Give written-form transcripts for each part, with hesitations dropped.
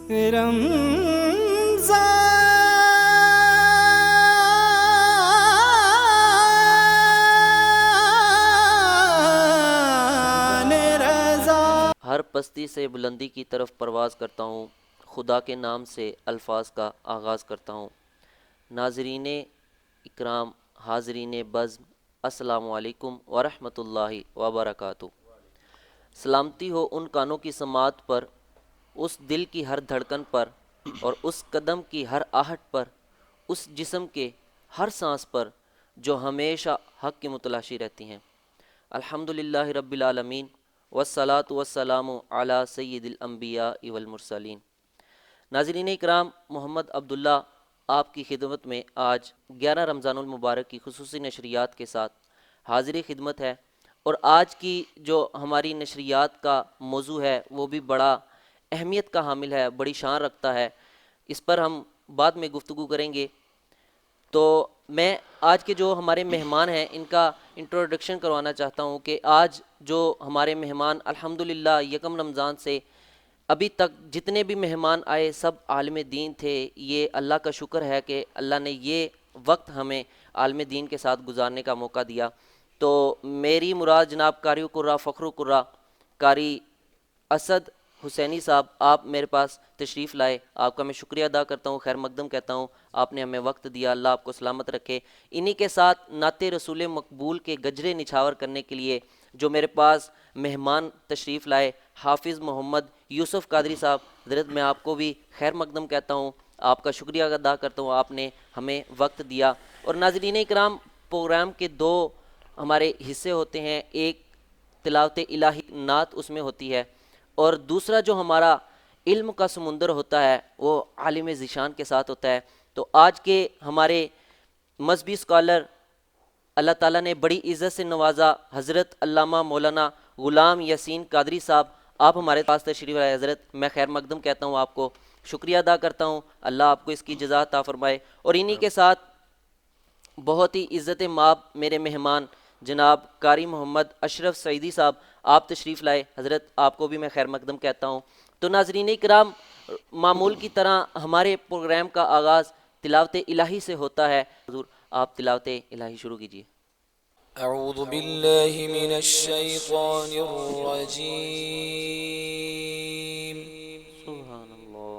ہر پستی سے بلندی کی طرف پرواز کرتا ہوں، خدا کے نام سے الفاظ کا آغاز کرتا ہوں۔ ناظرین اکرام، حاضرین بزم، السلام علیکم ورحمۃ اللہ وبرکاتہ۔ سلامتی ہو ان کانوں کی سماعت پر، اس دل کی ہر دھڑکن پر، اور اس قدم کی ہر آہٹ پر، اس جسم کے ہر سانس پر جو ہمیشہ حق کی متلاشی رہتی ہیں۔ الحمدللہ رب العالمین، والصلاة والسلام علی سید الانبیاء والمرسلین۔ ناظرین اکرام، محمد عبداللہ آپ کی خدمت میں آج 11 رمضان المبارک کی خصوصی نشریات کے ساتھ حاضر خدمت ہے، اور آج کی جو ہماری نشریات کا موضوع ہے وہ بھی بڑا اہمیت کا حامل ہے، بڑی شان رکھتا ہے، اس پر ہم بعد میں گفتگو کریں گے۔ تو میں آج کے جو ہمارے مہمان ہیں ان کا انٹروڈکشن کروانا چاہتا ہوں کہ آج جو ہمارے مہمان الحمدللہ یکم رمضان سے ابھی تک جتنے بھی مہمان آئے سب عالم دین تھے۔ یہ اللہ کا شکر ہے کہ اللہ نے یہ وقت ہمیں عالم دین کے ساتھ گزارنے کا موقع دیا۔ تو میری مراد جناب قاری القراء فخر القراء قاری اسد حسینی صاحب، آپ میرے پاس تشریف لائے، آپ کا میں شکریہ ادا کرتا ہوں، خیر مقدم کہتا ہوں، آپ نے ہمیں وقت دیا، اللہ آپ کو سلامت رکھے۔ انہی کے ساتھ نعت رسول مقبول کے گجرے نچھاور کرنے کے لیے جو میرے پاس مہمان تشریف لائے، حافظ محمد یوسف قادری صاحب، حضرت میں آپ کو بھی خیر مقدم کہتا ہوں، آپ کا شکریہ ادا کرتا ہوں، آپ نے ہمیں وقت دیا۔ اور ناظرین اکرام، پروگرام کے دو ہمارے حصے ہوتے ہیں، ایک تلاوت الہی نعت اس میں ہوتی ہے، اور دوسرا جو ہمارا علم کا سمندر ہوتا ہے وہ عالم ذیشان کے ساتھ ہوتا ہے۔ تو آج کے ہمارے مذہبی اسکالر اللہ تعالیٰ نے بڑی عزت سے نوازا، حضرت علامہ مولانا غلام یاسین قادری صاحب، آپ ہمارے پاس تشریف لائے۔ حضرت میں خیر مقدم کہتا ہوں، آپ کو شکریہ ادا کرتا ہوں، اللہ آپ کو اس کی جزا عطا فرمائے۔ اور انہی کے ساتھ بہت ہی عزت مآب میرے مہمان جناب قاری محمد اشرف سعیدی صاحب، آپ تشریف لائے، حضرت آپ کو بھی میں خیر مقدم کہتا ہوں۔ تو ناظرین اکرام، معمول کی طرح ہمارے پروگرام کا آغاز تلاوت الہی سے ہوتا ہے۔ حضور آپ تلاوت الہی شروع کیجیے۔ اعوذ باللہ من الشیطان الرجیم، سبحان اللہ۔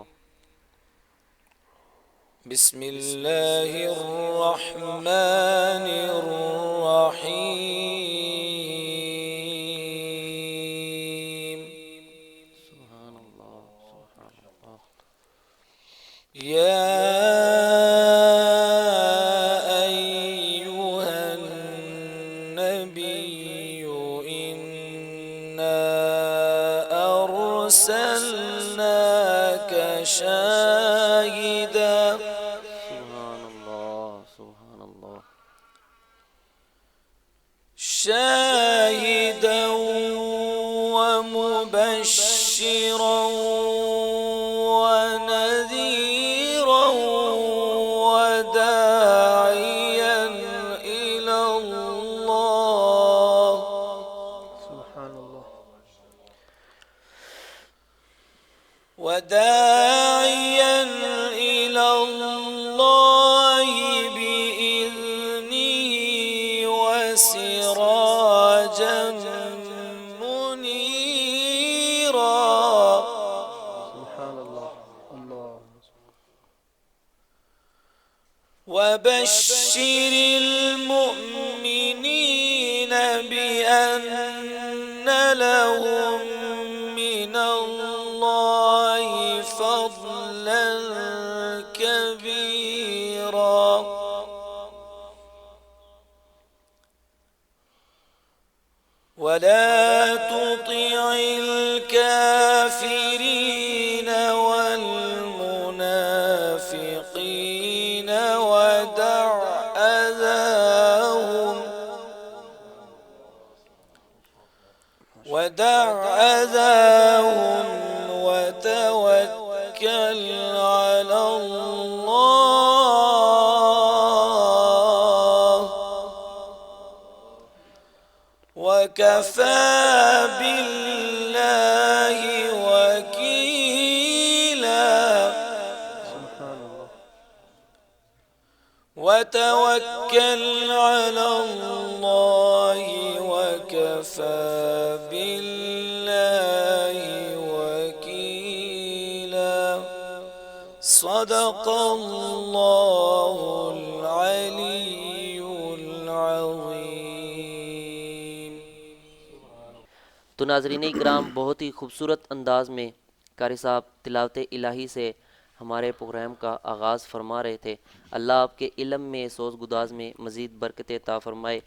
بسم اللہ الرحمن الرحیم، سبحان اللہ، سبحان اللہ۔ یا ایہا النبی انا ارسلناک شاہدا سبحان اللہ، سبحان اللہ۔ شاہدا ومبشرا ونذيرا وداعيا إلى الله سبحان اللہ۔ وداعيا إلى الله بإذنه وسراجا منيرا سبحان اللہ، اللہ۔ وبشر المؤمنين بأن لهم من الله فضلا كبيرا ولا تطع الكافرين والمنافقين ودع أذاهم وتوكل على الله وكفى بالله وكيلا وتوكل على الله وكفى بالله وكيلا صدق الله العلي العظيم. تو ناظرین اکرام، بہت ہی خوبصورت انداز میں قاری صاحب تلاوت الہی سے ہمارے پروگرام کا آغاز فرما رہے تھے. اللہ آپ کے علم میں، سوز گداز میں مزید برکت عطا فرمائے.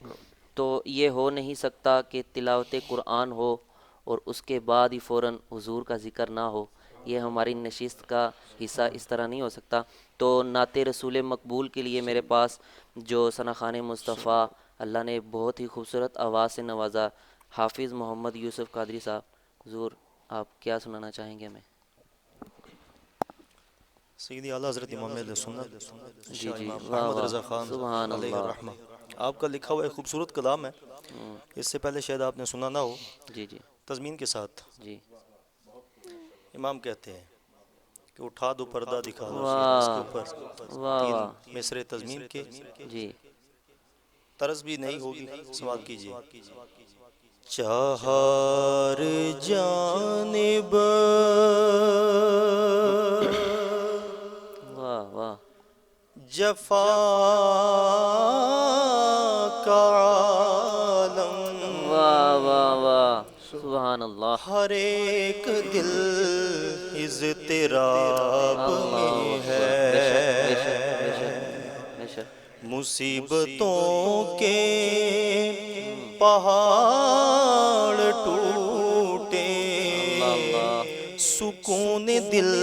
تو یہ ہو نہیں سکتا کہ تلاوت قرآن ہو اور اس کے بعد ہی فوراً حضور کا ذکر نہ ہو. یہ ہماری نشست کا حصہ اس طرح نہیں ہو سکتا. تو نعت رسول مقبول کے لیے میرے پاس جو ثناخوان مصطفیٰ اللہ نے بہت ہی خوبصورت آواز سے نوازا، حافظ محمد یوسف قادری صاحب، حضور آپ کیا سنانا چاہیں گے ہمیں؟ سیدی اعلیٰ حضرت امام اہل سنت جی جی، امام واہ محمد واہ، رضا خان سبحان علیہ اللہ. الرحمہ. آپ کا لکھا ہوا ایک خوبصورت کلام ہے، اس سے پہلے شاید آپ نے سنا نہ ہو. جی جی تضمین کے ساتھ جی. امام کہتے ہیں کہ اٹھا دو پردہ دکھا دو اس کے واہ اوپر واہ 3 واہ. مصرے تضمین کے. جی طرز بھی نہیں ہوگی، سماعت کیجیے. چہار جانب واہ واہ. جفا کا عالم، واہ واہ واہ، سبحان اللہ. ہر ایک دل اضطراب اللہ میں اکبر. بے شک بے شک بے شک ہے. بے شک. مصیبتوں کے پہاڑ ٹوٹے، اللہ اللہ. سکون دل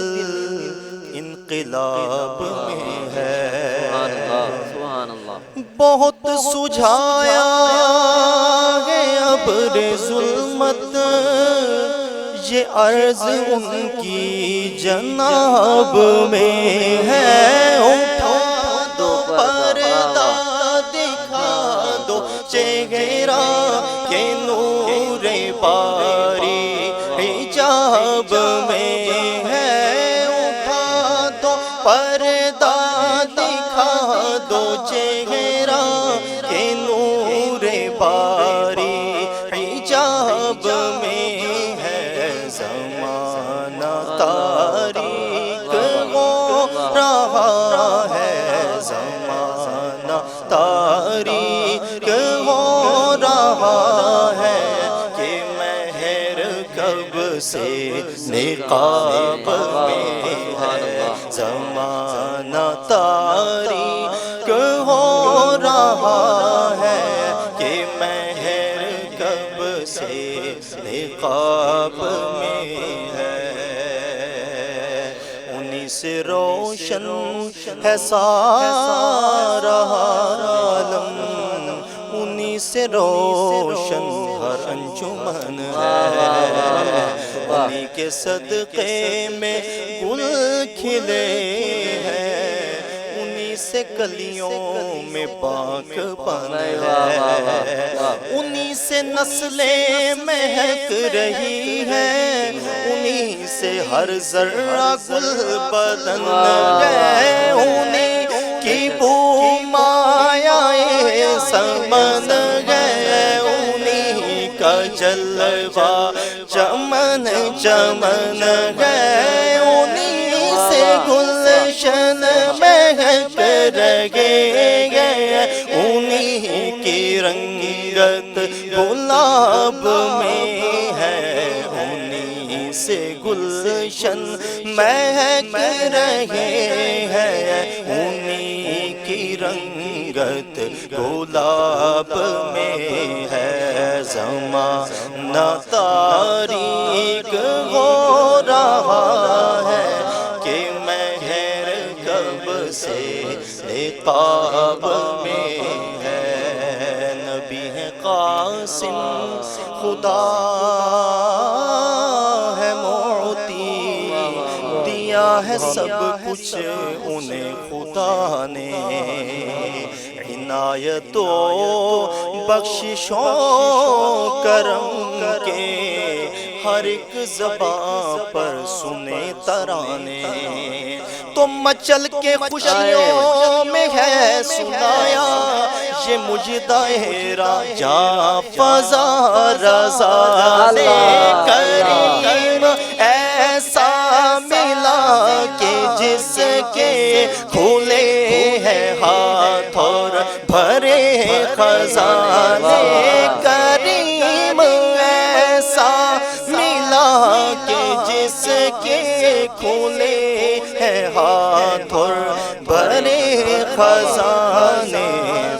انقلاب میں ہے. سبحان اللہ سبحان اللہ. بہت سجھایا ہے ابر ظلمت، یہ عرض ان کی جناب میں ہے. اٹھا دو پردہ دکھا دو چہرہ کے نور باری حجاب میں ہے. اٹھا دو پردہ دکھا دو چہرہ کے نور باری حجاب میں ہے. زمانہ تاریک ہو رہا ہے، زمانہ تاریک ہو رہا ہے، کہ مہر کب سے نقاب میں ہے. زمانہ تاریک ہو رہا ہے، کہ مہر کب سے نقاب میں ہے. انہی سے روشن ہے سارا عالم، انہی سے روشن ہر انجمن ہے. انہی کے صدقے میں گل کھلے ہیں، انہی سے کلیوں میں باغ بن ہے. انہی سے نسلیں مہک رہی ہیں، انہی سے ہر ذرہ گل بدن ہے. انہی کی بو مایائے سمن ہے، انہی کا جلوہ چمن چمن ہے. انہی سے گلشن مہک رہے ہیں، انہی کی رنگت گلاب میں ہے. انہی سے گلشن مہک رہے ہیں، انہی کی رنگت گلاب میں ہے. زمانہ تاریک ہو رہا ہے، کہ مہر کب سے نقاب میں ہے. نبی ہے قاسم خدا ہے معطی، دیا ہے سب کچھ انہیں خدا نے. عنایت و بخشش و کرم کے ہر ایک زباں پر سنے ترانے. تو مچل کے خوشیوں میں ہے سنایا یہ مجدہ راجا فضا رضا نے کریم ایسا ملا کہ جس کے کھلے ہیں ہاتھ اور بھرے خزانے کریم ایسا ملا کہ جس کے کھلے ہیں ہاتھ اور بھرے خزانے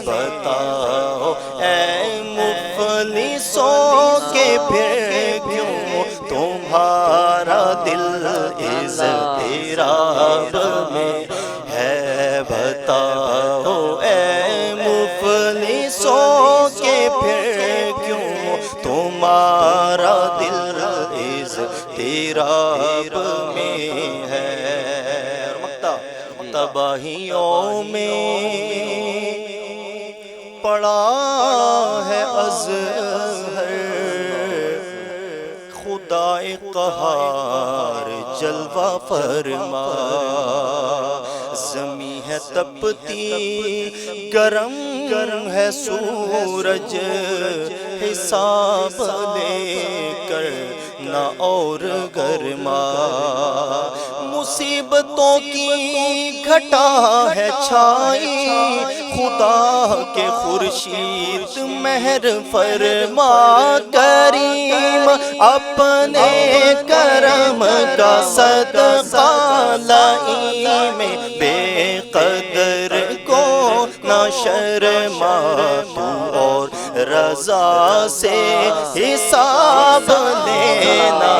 بتاؤ اے مفلسوں کے پھر کیوں تمہارا دل اضطراب میں ہے بتاؤ اے مفلسوں کے پھر کیوں تمہارا دل اضطراب میں ہے تباہیوں میں پڑا ہے ازہر خدا قہار جلوہ فرما زمین ہے تپتی گرم گرم ہے سورج حساب لے کر نہ اور گرما مصیبتوں کی گھٹا ہے چھائی خدا کے خورشید مہر فرما کریم اپنے کرم کا صدقہ لائی میں بے قدر کو نہ شرما تو اور رضا سے حساب لینا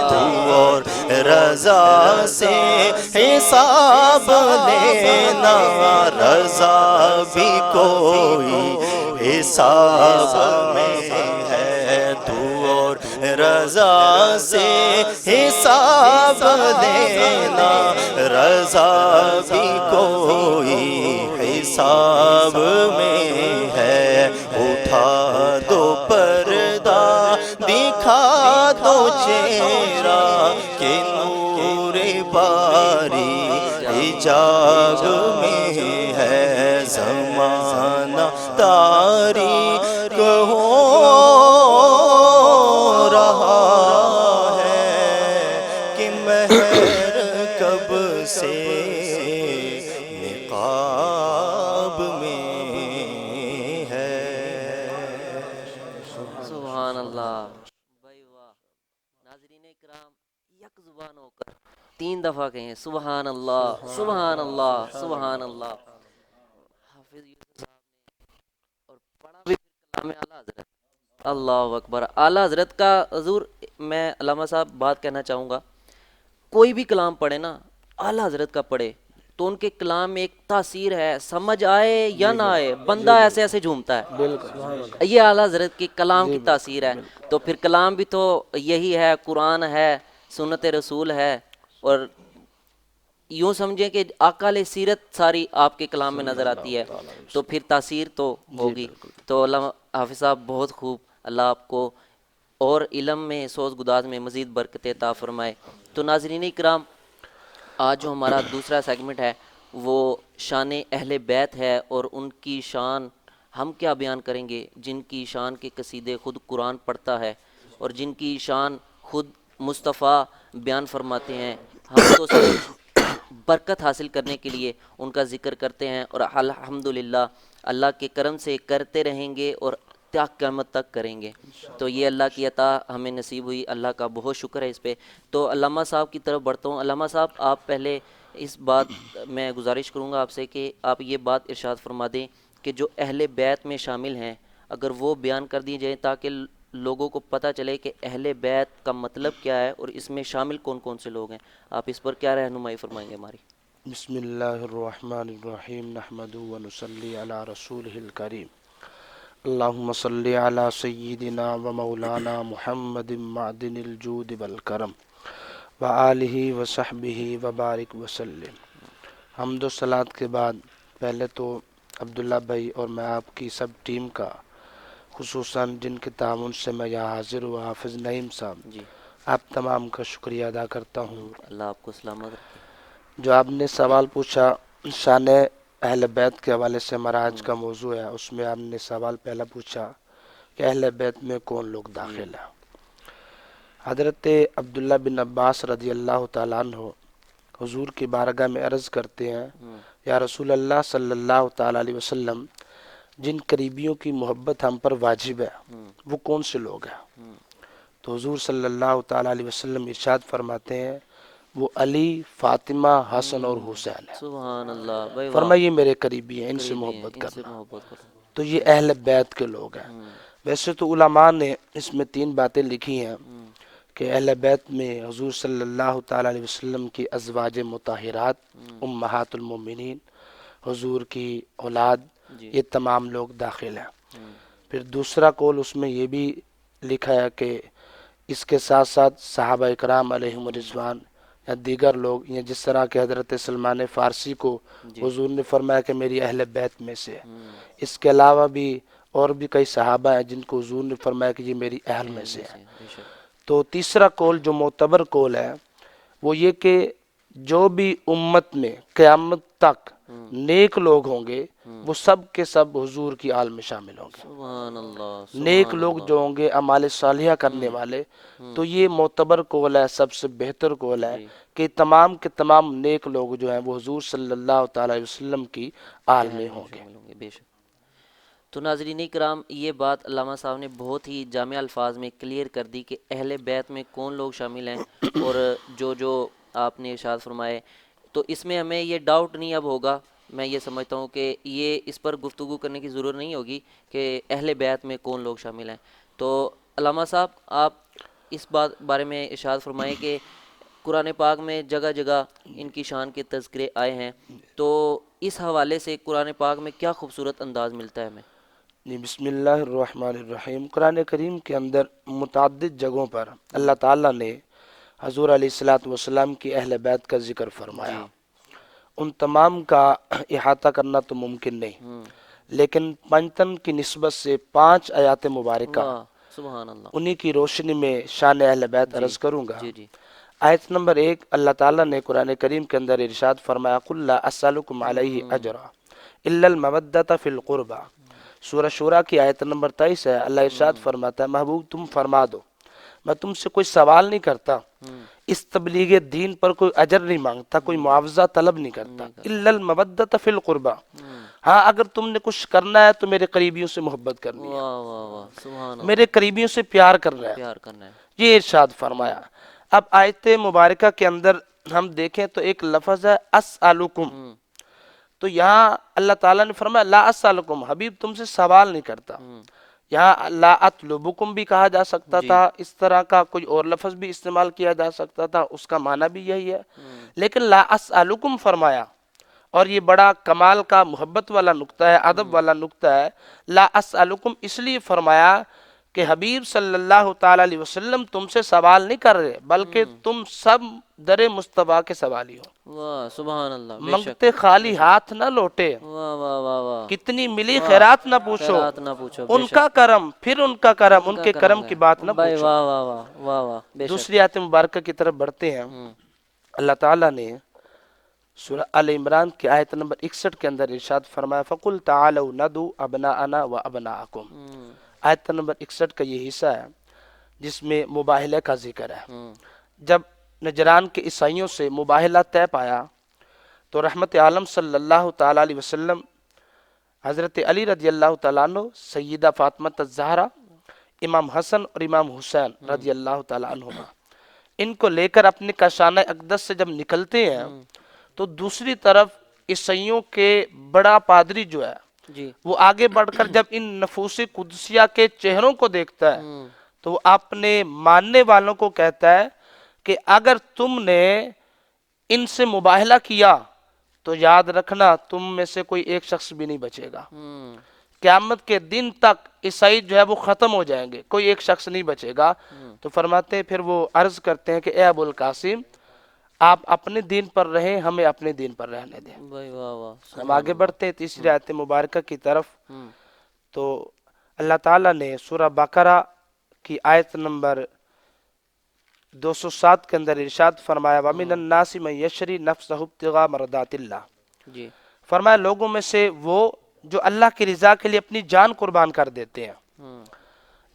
تو اور رضا سے حساب لینا رضا بھی کوئی حساب میں ہے تو اور رضا سے حساب لینا رضا بھی کوئی حساب میں ہے اٹھا دو پردہ دکھا دو چہرہ کہ نور باری حجاب میں ہے زمانہ تاریک ہو رہا ہے کہ مہر کب سے نقاب میں ہے سبحان اللہ بھائی واہ ناظرین کرام یک زبان ہو کر 3 دفعہ کہیں سبحان اللہ سبحان اللہ سبحان اللہ حافظ یوسف صاحب نے اور پڑھا بھی کلام اعلیٰ حضرت اللہ اکبر اعلیٰ حضرت کا حضور میں علامہ صاحب بات کہنا چاہوں گا کوئی بھی کلام پڑھے نا اعلیٰ حضرت کا پڑھے تو ان کے کلام میں ایک تاثیر ہے سمجھ آئے یا نہ آئے بندہ ایسے ایسے جھومتا ہے یہ اعلیٰ حضرت کے کلام کی تاثیر ہے تو پھر کلام بھی تو یہی ہے قرآن ہے سنت رسول ہے اور یوں سمجھیں کہ آقا علیہ سیرت ساری آپ کے کلام میں نظر آتی ہے تو پھر تاثیر تو ہوگی تو علامہ حافظ صاحب بہت خوب اللہ آپ کو اور علم میں سوز گداز میں مزید برکت عطا فرمائے تو ناظرین اکرام آج جو ہمارا دوسرا سیگمنٹ ہے وہ شان اہل بیت ہے اور ان کی شان ہم کیا بیان کریں گے جن کی شان کے قصیدے خود قرآن پڑھتا ہے اور جن کی شان خود مصطفیٰ بیان فرماتے ہیں ہم تو صرف برکت حاصل کرنے کے لیے ان کا ذکر کرتے ہیں اور الحمدللہ اللہ کے کرم سے کرتے رہیں گے اور تا قیامت تک کریں گے تو یہ اللہ کی عطا ہمیں نصیب ہوئی اللہ کا بہت شکر ہے اس پہ تو علامہ صاحب کی طرف بڑھتا ہوں علامہ صاحب آپ پہلے اس بات میں گزارش کروں گا آپ سے کہ آپ یہ بات ارشاد فرما دیں کہ جو اہل بیت میں شامل ہیں اگر وہ بیان کر دی جائیں تاکہ لوگوں کو پتہ چلے کہ اہل بیت کا مطلب کیا ہے اور اس میں شامل کون کون سے لوگ ہیں آپ اس پر کیا رہنمائی فرمائیں گے ہماری بسم اللہ الرحمن الرحیم نحمد و نصلی علی رسولہ الکریم اللہم صلی علی سیدنا و مولانا محمد معدن الجود والکرم و آلہ و صحبہ و بارک وسلم حمد و صلاۃ کے بعد پہلے تو عبداللہ بھائی اور میں آپ کی سب ٹیم کا خصوصاً جن کے تعاون سے میں یہاں حاضر ہوا حافظ نعیم صاحب جی آپ تمام کا شکریہ ادا کرتا ہوں اللہ آپ کو سلامت رکھے جو آپ نے سوال پوچھا شان اہل بیت کے حوالے سے ہمارا آج کا موضوع ہے، اس میں آپ نے سوال پہلا پوچھا کہ اہل بیت میں کون لوگ داخل ہیں۔ حضرت عبداللہ بن عباس رضی اللہ تعالیٰ عنہ حضور کی بارگاہ میں عرض کرتے ہیں، یا رسول اللہ صلی اللہ تعالیٰ علیہ وسلم، جن قریبیوں کی محبت ہم پر واجب ہے وہ کون سے لوگ ہیں؟ تو حضور صلی اللہ تعالیٰ علیہ وسلم ارشاد فرماتے ہیں، وہ علی، فاطمہ، حسن اور حسین ہے۔ سبحان اللہ بھائی، واہ، فرمائیے میرے قریبی ہیں، ان سے قریبی ہیں، محبت ان سے کرنا۔ محبت کرو۔ تو یہ اہل بیت کے لوگ ہیں۔ ویسے تو علماء نے اس میں 3 باتیں لکھی ہیں کہ اہل بیت میں حضور صلی اللہ تعالیٰ علیہ وسلم کی ازواج مطہرات، امہات المومنین، حضور کی اولاد، یہ تمام لوگ داخل ہیں۔ پھر دوسرا قول اس میں یہ بھی لکھا ہے کہ اس کے ساتھ ساتھ صحابہ اکرام علیہم الرضوان یا دیگر لوگ، یا جس طرح کہ حضرت سلمان فارسی کو حضور نے فرمایا کہ میری اہل بیت میں سے ہے۔ اس کے علاوہ بھی اور بھی کئی صحابہ ہیں جن کو حضور نے فرمایا کہ یہ میری اہل میں سے ہے۔ بے شک۔ تو تیسرا قول جو معتبر قول ہے وہ یہ کہ جو بھی امت میں قیامت تک نیک لوگ ہوں گے وہ سب کے سب حضور کی آل میں شامل ہوں گے۔ سبحان اللہ، نیک لوگ جو ہوں گے اعمال صالحہ کرنے والے، تو یہ معتبر قول ہے، سب سے بہتر قول ہے کہ تمام کے تمام نیک لوگ جو ہیں وہ حضور صلی اللہ تعالی علیہ وسلم کی آل میں ہوں گے۔ بے شک۔ تو ناظرین کرام، یہ بات علامہ صاحب نے بہت ہی جامع الفاظ میں کلیئر کر دی کہ اہل بیت میں کون لوگ شامل ہیں، اور جو آپ نے ارشاد فرمائے، تو اس میں ہمیں یہ ڈاؤٹ نہیں اب ہوگا۔ میں یہ سمجھتا ہوں کہ یہ اس پر گفتگو کرنے کی ضرورت نہیں ہوگی کہ اہل بیت میں کون لوگ شامل ہیں۔ تو علامہ صاحب، آپ اس بارے میں ارشاد فرمائیں کہ قرآن پاک میں جگہ جگہ ان کی شان کے تذکرے آئے ہیں، تو اس حوالے سے قرآن پاک میں کیا خوبصورت انداز ملتا ہے ہمیں؟ جی، بسم اللہ الرحمن الرحیم۔ قرآن کریم کے اندر متعدد جگہوں پر اللہ تعالیٰ نے حضور علیہ الصلاۃ والسلام کی اہل بیت کا ذکر فرمایا۔ ان تمام کا احاطہ کرنا تو ممکن نہیں، لیکن پنجتن کی نسبت سے 5 آیات مبارکہ، واہ، سبحان اللہ۔ انہی کی روشنی میں شان اہل بیت عرض کروں گا۔ جی جی۔ آیت نمبر 1، اللہ تعالیٰ نے قرآن کریم کے اندر ارشاد فرمایا، قُلْ لَا أَسْأَلُكُمْ عَلَيْهِ أَجْرًا إِلَّا الْمَوَدَّةَ فِي الْقُرْبَى۔ سورہ شورى کی آیت نمبر 23 ہے، اللہ ارشاد فرماتا ہے، محبوب تم فرما دو، میں تم سے کوئی سوال نہیں کرتا، اس تبلیغ دین پر کوئی اجر نہیں مانگتا، کوئی معاوضہ طلب نہیں کرتا، إِلَّا الْمَوَدَّةَ فِي الْقُرْبَى۔ ہاں، اگر تم نے کچھ کرنا ہے تو میرے قریبیوں سے محبت کرنی ہے، واہ واہ واہ، سبحان اللہ، میرے قریبیوں سے پیار کرنا ہے، پیار کرنا ہے۔ یہ ارشاد فرمایا۔ اب آیت مبارکہ کے اندر ہم دیکھیں تو ایک لفظ ہے اسألکم، تو یہاں اللہ تعالیٰ نے فرمایا لا اسألکم، حبیب تم سے سوال نہیں کرتا۔ یہاں لا اطلبکم بھی کہا جا سکتا تھا، اس طرح کا کوئی اور لفظ بھی استعمال کیا جا سکتا تھا، اس کا معنی بھی یہی ہے، لیکن لا اسألکم فرمایا، اور یہ بڑا کمال کا محبت والا نقطہ ہے، ادب والا نقطہ ہے۔ لا اسألکم اس لیے فرمایا کہ حبیب صلی اللہ تعالیٰ علیہ وسلم تم سے سوال نہیں کر رہے، بلکہ تم سب در مصطفیٰ کے سوالی ہو، واہ، سبحان اللہ، بے شک۔ منگتے خالی ہاتھ نہ لوٹے، واہ واہ واہ واہ، کتنی ملی خیرات نہ پوچھو، خیرات نہ پوچھو، بے ان شک۔ کا کرم پھر ان کا کرم، ان کے کرم کی بات نہ بھائی، پوچھو۔ واہ واہ واہ واہ واہ، بے شک۔ دوسری آیت مبارکہ کی طرف بڑھتے ہیں، اللہ تعالیٰ نے سورہ آل عمران کی آیت نمبر 61 کے اندر ارشاد فرمایا، فَقُلْ تَعَالَوْا نَدْعُوا أَبْنَاءَنَا وَأَبْنَاءَكُمْ۔ آیت نمبر 61 کا یہ حصہ ہے جس میں مباہلے کا ذکر ہے۔ جب نجران کے عیسائیوں سے مباہلہ طے پایا تو رحمت عالم صلی اللہ تعالیٰ علیہ وسلم، حضرت علی رضی اللہ تعالیٰ عنہ، سیدہ فاطمہ الزہرا، امام حسن اور امام حسین رضی اللہ تعالیٰ عنہما، ان کو لے کر اپنے کاشانہ اقدس سے جب نکلتے ہیں تو دوسری طرف عیسائیوں کے بڑا پادری جو ہے وہ آگے بڑھ کر جب ان نفوس قدسیہ کے چہروں کو دیکھتا ہے تو وہ اپنے ماننے والوں کو کہتا ہے کہ اگر تم نے ان سے مباہلہ کیا تو یاد رکھنا تم میں سے کوئی ایک شخص بھی نہیں بچے گا، قیامت کے دن تک عیسائی جو ہے وہ ختم ہو جائیں گے، کوئی ایک شخص نہیں بچے گا۔ تو فرماتے ہیں، پھر وہ عرض کرتے ہیں کہ اے ابو القاسم، آپ اپنے دین پر رہیں، ہمیں اپنے دین پر رہنے دیں۔ ہم آگے بڑھتے ہیں تیسری آیت مبارکہ کی طرف، تو اللہ تعالیٰ نے سورہ بقرہ کی آیت نمبر 207 کے اندر ارشاد فرمایا وَمِنَ النَّاسِ مَن يَشْرِي نَفْسَهُ ابْتِغَاءَ مَرْضَاتِ اللَّهِ، جی فرمایا لوگوں میں سے وہ جو اللہ کی رضا کے لیے اپنی جان قربان کر دیتے ہیں۔ ہوں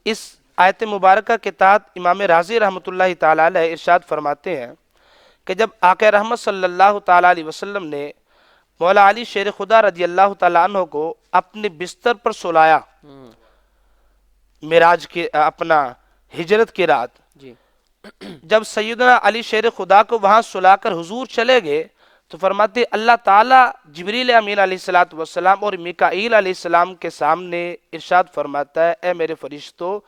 اس آیت مبارکہ کے تحت امام رازی رحمۃ اللہ تعالی علیہ ارشاد فرماتے ہیں کہ جب آقا رحمت صلی اللہ تعالی علیہ وسلم نے مولا علی شیر خدا رضی اللہ تعالیٰ عنہ کو اپنے بستر پر سلایا ہوں معراج کے اپنا ہجرت کی رات، جی جب سیدنا علی شیر خدا کو وہاں سلا کر حضور چلے گئے تو فرماتے اللہ تعالیٰ جبریل امین علیہ الصلوۃ والسلام اور میکائیل علیہ السلام کے سامنے ارشاد فرماتا ہے اے میرے فرشتوں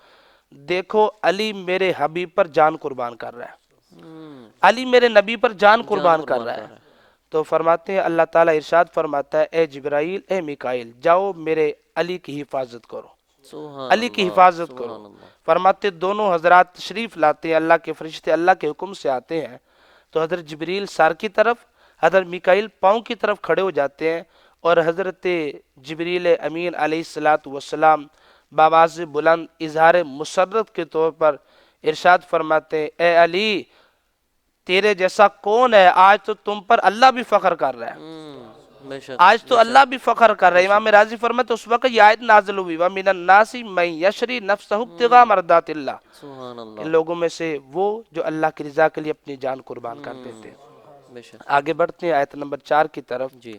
دیکھو علی میرے حبیب پر جان قربان کر رہا ہے، ہوں علی میرے نبی پر جان قربان کر رہا ہے۔ تو فرماتے ہیں اللہ تعالیٰ ارشاد فرماتا ہے اے جبرائیل اے میکائیل جاؤ میرے علی کی حفاظت کرو، سبحان علی کی اللہ، حفاظت سبحان کرو۔ اللہ۔ فرماتے دونوں حضرات تشریف لاتے ہیں، اللہ کے فرشتے اللہ کے حکم سے آتے ہیں تو حضرت جبریل سار کی طرف، حضرت میکائیل پاؤں کی طرف کھڑے ہو جاتے ہیں اور حضرت جبریل امین علیہ الصلوۃ والسلام بآواز بلند اظہار مسرت کے طور پر ارشاد فرماتے ہیں اے علی تیرے جیسا کون ہے، آج تو تم پر اللہ بھی فخر کر رہا ہے، بے شک آج تو اللہ بھی فخر کر رہا ہے۔ امام راضی فرماتے اس وقت یہ آیت نازل ہوئی وَمِنَ النَّاسِ مَن يَشْرِي نَفْسَهُ ابْتِغَاءَ مَرْضَاتِ اللَّهِ، سبحان کہ اللہ، لوگوں میں سے وہ جو اللہ کی رضا کے لیے اپنی جان قربان کر دیتے ہیں۔ بے شک آگے بڑھتے ہیں آیت نمبر 4 کی طرف۔ جی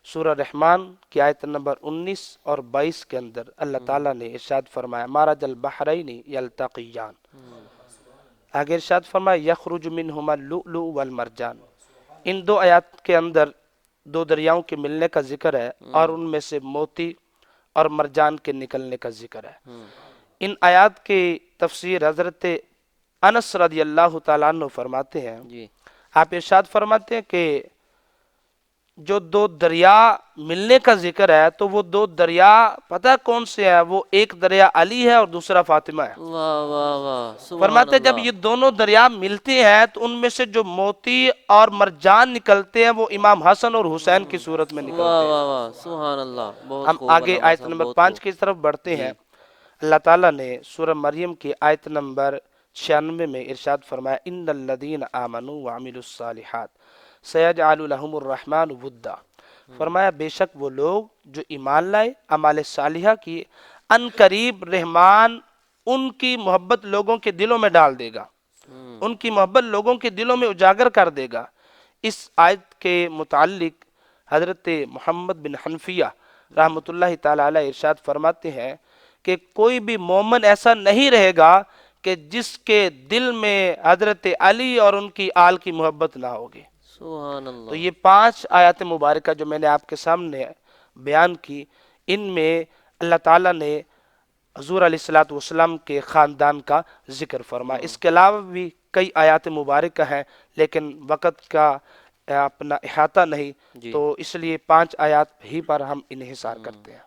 سورہ رحمان کی آیت نمبر 19 اور 22 کے اندر اللہ تعالیٰ نے ارشاد فرمایا مارج البحرین یلتقیان، آگے ارشاد فرمایا یخرج منہما اللؤلؤ والمرجان۔ ان دو آیات کے اندر دو دریاؤں کے ملنے کا ذکر ہے اور ان میں سے موتی اور مرجان کے نکلنے کا ذکر ہے۔ ان آیات کی تفسیر حضرت انس رضی اللہ تعالیٰ عنہ فرماتے ہیں، جی آپ ارشاد فرماتے ہیں کہ جو دو دریا ملنے کا ذکر ہے تو وہ دو دریا پتہ کون سے ہیں؟ وہ ایک دریا علی ہے اور دوسرا فاطمہ ہے۔ واہ واہ واہ سبحان فرماتے ہیں جب اللہ، یہ دونوں دریا ملتے ہیں تو ان میں سے جو موتی اور مرجان نکلتے ہیں وہ امام حسن اور حسین کی صورت میں نکلتے واہ ہیں۔ واہ واہ سبحان اللہ، بہت ہم خوب آگے علامہ آیت صاحب، نمبر بہت 5 خوب۔ کی طرف بڑھتے ہیں۔ اللہ تعالیٰ نے سورہ مریم کی آیت نمبر 96 میں ارشاد فرمایا ان الذین آمنوا وعملوا الصالحات سیجعل لهم الرحمن ودا، فرمایا بے شک وہ لوگ جو ایمان لائے اعمال صالحہ کی ان قریب رحمان ان کی محبت لوگوں کے دلوں میں ڈال دے گا، ان کی محبت لوگوں کے دلوں میں اجاگر کر دے گا۔ اس آیت کے متعلق حضرت محمد بن حنفیہ رحمۃ اللہ تعالی علیہ ارشاد فرماتے ہیں کہ کوئی بھی مومن ایسا نہیں رہے گا کہ جس کے دل میں حضرت علی اور ان کی آل کی محبت نہ ہوگی۔ سبحان اللہ، تو یہ 5 آیات مبارکہ جو میں نے آپ کے سامنے بیان کی، ان میں اللہ تعالیٰ نے حضور علیہ الصلوۃ والسلام کے خاندان کا ذکر فرمایا۔ اس کے علاوہ بھی کئی آیات مبارکہ ہیں لیکن وقت کا اپنا احاطہ نہیں، جی۔ تو اس لیے 5 آیات ہی پر ہم انحصار کرتے ہیں۔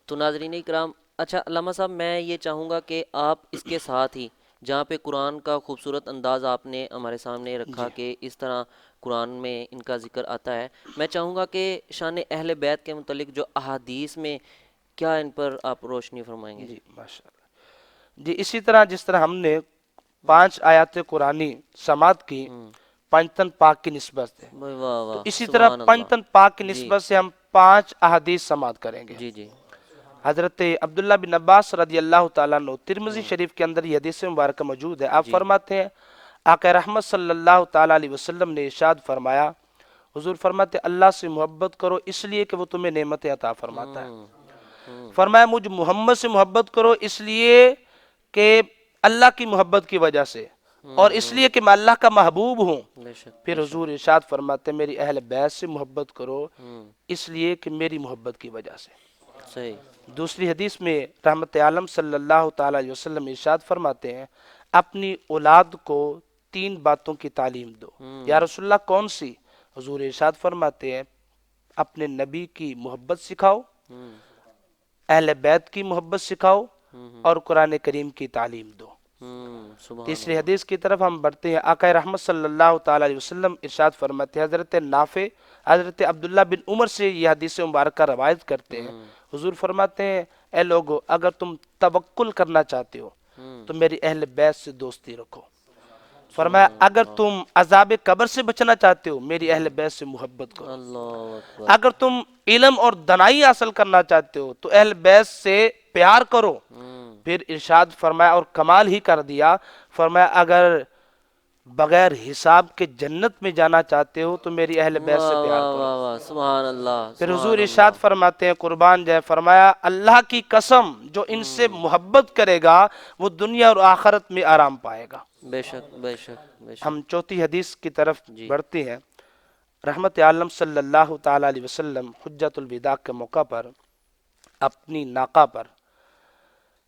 تو ناظرین اکرام، اچھا علامہ صاحب میں یہ چاہوں گا کہ آپ اس کے ساتھ ہی جہاں پہ قرآن کا خوبصورت انداز آپ نے ہمارے سامنے رکھا کہ اس طرح قرآن میں ان کا ذکر آتا ہے، میں چاہوں گا کہ شان اہل بیت کے متعلق جو احادیث میں کیا ان پر آپ روشنی فرمائیں گے؟ جی ماشاء اللہ۔ جی اسی طرح جس طرح ہم نے 5 آیات قرآنی سماعت کی پنجتن پاک کی نسبت سے، واہ واہ تو واہ اسی طرح سبحان اللہ، پنجتن پاک کی نسبت سے ہم 5 احادیث سماعت کریں گے۔ جی جی حضرت عبداللہ بن عباس رضی اللہ تعالیٰ عنہ، ترمذی شریف کے اندر یہ حدیث مبارکہ موجود ہے، آپ فرماتے ہیں آقا رحمت صلی اللہ تعالیٰ علیہ وسلم نے ارشاد فرمایا، حضور فرماتے اللہ سے محبت کرو اس لیے کہ وہ تمہیں نعمتیں عطا فرماتا ہے۔ فرمایا مجھ محمد سے محبت کرو اس لیے کہ اللہ کی محبت کی وجہ سے، اور اس لیے کہ میں اللہ کا محبوب ہوں۔ بے شک، پھر حضور ارشاد فرماتے میری اہل بیت سے محبت کرو اس لیے کہ میری محبت کی وجہ سے۔ صحیح، دوسری حدیث میں رحمت عالم صلی اللہ تعالی علیہ وسلم ارشاد فرماتے ہیں اپنی اولاد کو 3 باتوں کی تعلیم دو۔ یا رسول اللہ کون سی؟ حضور ارشاد فرماتے ہیں اپنے نبی کی محبت سکھاؤ، اہل بیت کی محبت سکھاؤ اور قرآن کریم کی تعلیم دو۔ سبحان تیسری حدیث کی طرف ہم بڑھتے ہیں، آقا رحمت صلی اللہ تعالی علیہ وسلم ارشاد فرماتے ہیں، حضرت نافع حضرت عبداللہ بن عمر سے یہ حدیث مبارکہ روایت کرتے ہیں، حضور فرماتے ہیں اے لوگو اگر تم توکل کرنا چاہتے ہو تو میری اہل بیت سے دوستی رکھو، فرمایا اگر تم عذاب قبر سے بچنا چاہتے ہو میری اہل بیت سے محبت کرو، اللہ اکبر، اگر تم علم اور دانائی حاصل کرنا چاہتے ہو تو اہل بیت سے پیار کرو۔ پھر ارشاد فرمایا اور کمال ہی کر دیا، فرمایا اگر بغیر حساب کے جنت میں جانا چاہتے ہو تو میری اہل بیت سے واہ پیار واہ کرو۔ واہ واہ، سبحان اللہ پھر حضور سبحان ارشاد اللہ، فرماتے ہیں قربان جائے، فرمایا اللہ کی قسم جو ان سے محبت کرے گا وہ دنیا اور آخرت میں آرام پائے گا۔ بے شک بے شک بے شک، ہم چوتھی حدیث کی طرف جی بڑھتے ہیں۔ رحمت عالم صلی اللہ تعالی علیہ وسلم حجت الوداع کے موقع پر اپنی ناقہ پر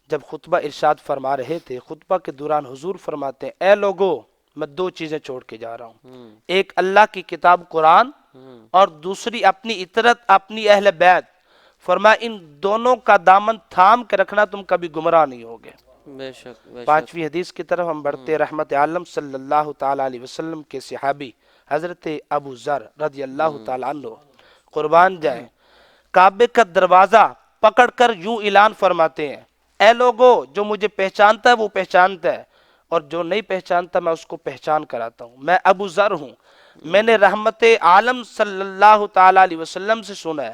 جب خطبہ ارشاد فرما رہے تھے، خطبہ کے دوران حضور فرماتے ہیں اے لوگو میں دو چیزیں چھوڑ کے جا رہا ہوں، ایک اللہ کی کتاب قرآن اور دوسری اپنی اطرت اپنی اہل بیت۔ فرمایا ان دونوں کا دامن تھام کے رکھنا تم کبھی گمراہ نہیں ہوگے۔ بے شک بے شک، پانچویں حدیث کی طرف ہم بڑھتے ہیں۔ رحمت عالم صلی اللہ تعالی علیہ وسلم کے صحابی حضرت ابو ذر رضی اللہ تعالی عنہ قربان جائیں کعبے کا دروازہ پکڑ کر یوں اعلان فرماتے ہیں اے لوگو جو مجھے پہچانتا ہے وہ پہچانتا ہے اور جو نہیں پہچانتا میں اس کو پہچان کراتا ہوں، میں ابو ذر ہوں، میں نے رحمت عالم صلی اللہ تعالی علیہ وسلم سے سنا ہے۔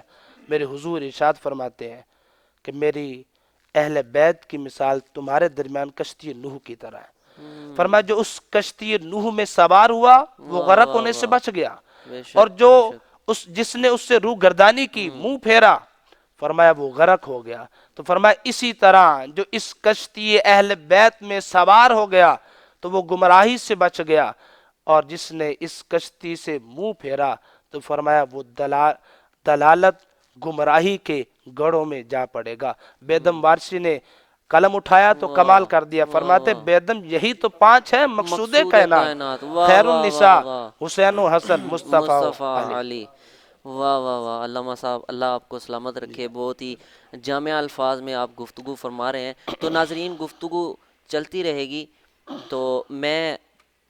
میرے حضور ارشاد فرماتے ہیں کہ میری اہل بیت کی مثال تمہارے درمیان کشتی نوح کی طرح ہے۔ فرمایا جو اس کشتی نوح میں سوار ہوا وہ غرق ہونے سے بچ گیا، بے اور شک جو بے شک، جس نے اس سے روح گردانی کی منہ پھیرا فرمایا وہ غرق ہو گیا۔ تو فرمایا اسی طرح جو اس کشتی اہل بیت میں سوار ہو گیا تو وہ گمراہی سے بچ گیا، اور جس نے اس کشتی سے منہ پھیرا تو فرمایا وہ دلالت گمراہی کے گڑھوں میں جا پڑے گا۔ بیدم وارسی نے قلم اٹھایا تو کمال کر دیا، فرماتے بیدم یہی تو پانچ ہے مقصود کائنات، واہ خیر واہ النساء واہ واہ، حسین و حسن مصطفیٰ و مصطفیٰ علی۔ علی، واہ واہ واہ، علامہ صاحب اللہ آپ کو سلامت رکھے، بہت ہی جامع الفاظ میں آپ گفتگو فرما رہے ہیں۔ تو ناظرین گفتگو چلتی رہے گی، تو میں